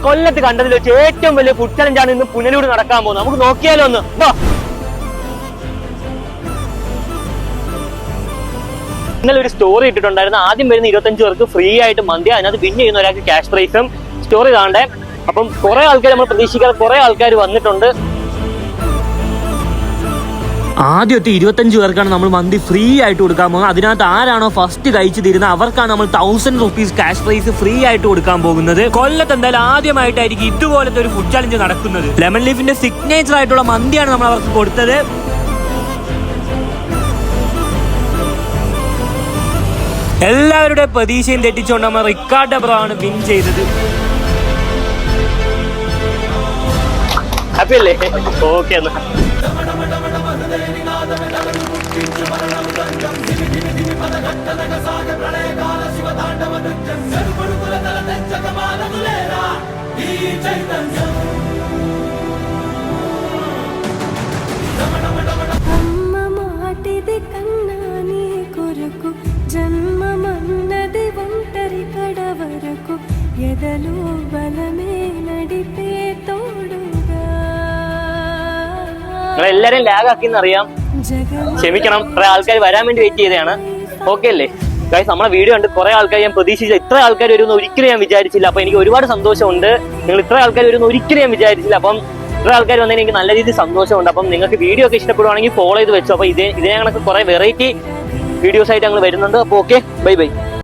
കൊല്ലത്ത് കണ്ടതിൽ വെച്ച് ഏറ്റവും വലിയ ഫുഡ് ചലഞ്ചാണ് ഇന്ന് പുനലൂർ നടക്കാൻ പോകുന്നത്. നമുക്ക് നോക്കിയാലോ ഒന്ന്. ഇന്നലെ ഒരു സ്റ്റോറി ഇട്ടിട്ടുണ്ടായിരുന്നു. ആദ്യം വരുന്ന 25 പേർക്ക് ഫ്രീ ആയിട്ട് മന്തി, അതിനകത്ത് വിൻ ചെയ്യുന്ന ഒരാൾക്ക് ക്യാഷ് പ്രൈസും സ്റ്റോറി കാണണ്ടേ. അപ്പം കുറെ ആൾക്കാർ, നമ്മൾ പ്രതീക്ഷിക്കാതെ കുറെ ആൾക്കാർ വന്നിട്ടുണ്ട്. ആദ്യത്തെ 25 പേർക്കാണ് നമ്മൾ മന്തി ഫ്രീ ആയിട്ട് കൊടുക്കാൻ പോകുന്നത്. അതിനകത്ത് ആരാണോ ഫസ്റ്റ് കഴിച്ചു തരുന്നത് അവർക്കാണ് നമ്മൾ 1000 rupees ക്യാഷ് പ്രൈസ് ഫ്രീ ആയിട്ട് കൊടുക്കാൻ പോകുന്നത്. കൊല്ലത്ത് എന്തായാലും ആദ്യമായിട്ടായിരിക്കും ഇതുപോലത്തെ ഒരു ഫുഡ് ചാലഞ്ച് നടക്കുന്നത്. ലെമൺ ലീഫിന്റെ സിഗ്നേച്ചർ ആയിട്ടുള്ള മന്തിയാണ് നമ്മൾ അവർക്ക് കൊടുത്തത്. എല്ലാവരുടെ പ്രതീക്ഷയും തെറ്റിച്ചുകൊണ്ട് നമ്മൾ റിക്കാർഡ് ബ്രോ ആണ് വിൻ ചെയ്തത്. ഹാപ്പി അല്ലേ? ഓക്കെ എന്നാ జన్మమన్నది ఒంటరి కడవరకు ఎదలో బలమే నడిపే తోడుగా. എല്ലാരും ലാഗ് ആക്കിന്നറിയാം, ക്ഷമിക്കണം. കുറെ ആൾക്കാർ വരാൻ വേണ്ടി വെയിറ്റ് ചെയ്തതാണ്. ഓക്കെ അല്ലേ ഗൈസ്? നമ്മളെ വീഡിയോ കണ്ട് കുറെ ആൾക്കാർ ഞാൻ പ്രതീക്ഷിച്ചില്ല. ഇത്ര ആൾക്കാർ വരുമെന്ന് ഒരിക്കലും ഞാൻ വിചാരിച്ചില്ല. അപ്പൊ എനിക്ക് ഒരുപാട് സന്തോഷമുണ്ട്. നിങ്ങൾ ഇത്ര ആൾക്കാർ വരുമെന്ന് ഒരിക്കലും ഞാൻ വിചാരിച്ചില്ല. അപ്പം ഇത്ര ആൾക്കാർ വന്നതിന് എനിക്ക് നല്ല രീതിയിൽ സന്തോഷമുണ്ട്. അപ്പം നിങ്ങൾക്ക് വീഡിയോ ഒക്കെ ഇഷ്ടപ്പെടുവാണെങ്കിൽ ഫോളോ ചെയ്ത് വെച്ചു. അപ്പൊ ഇതേ കണക്ക് കുറെ വെറൈറ്റി വീഡിയോസ് ആയിട്ട് ഞങ്ങൾ വരുന്നുണ്ട്. അപ്പോൾ ഓക്കെ, ബൈ ബൈ.